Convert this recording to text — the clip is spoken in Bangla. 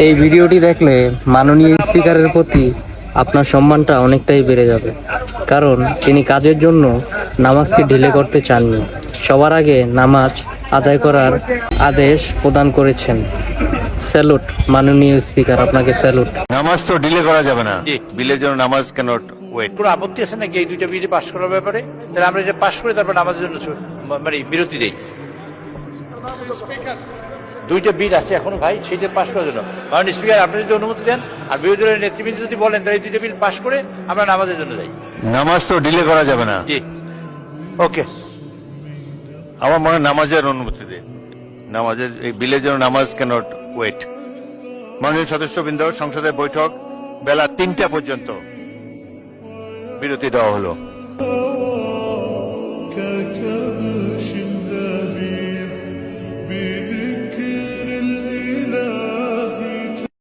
এই ভিডিওটি দেখলে মাননীয় স্পিকারের প্রতি আপনার সম্মানটা অনেকটাই বেড়ে যাবে, কারণ তিনি কাজের জন্য নামাজকে ঢিলে করতে চাননি। সবার আগে নামাজ আদায় করার আদেশ প্রদান করেছেন। স্যালুট মাননীয় স্পিকার, আপনাকে স্যালুট। নামাজ তো ডিলে করা যাবে না। জি। বিলের জন্য নামাজ ক্যানট ওয়েট। কোনো আপত্তি আছে নাকি এই দুইটা বিল পাশ করার ব্যাপারে? তাহলে আমরা এটা পাশ করে তারপর আমাদের জন্য মানে বিরতি দেই। দুইটা বিল আছে এখনো ভাই, সেইটা পাশ করার জন্য মাননীয় স্পিকার আপনি যদি অনুমতি দেন আর বিরোধী দলের নেতৃবৃন্দ যদি বলেন তাহলে এই দুইটা বিল পাশ করে আমরা নামাজের জন্য যাই। নামাজ তো ডিলে করা যাবে না। জি, ওকে। আমার মনে হয় নামাজের অনুমতি দে। নামাজের এই বিলের জন্য নামাজ ক্যানট ওয়েট। মাননীয় সদস্যবৃন্দ, সংসদের বৈঠক বেলা 3টা পর্যন্ত বিরতি দেওয়া হলো।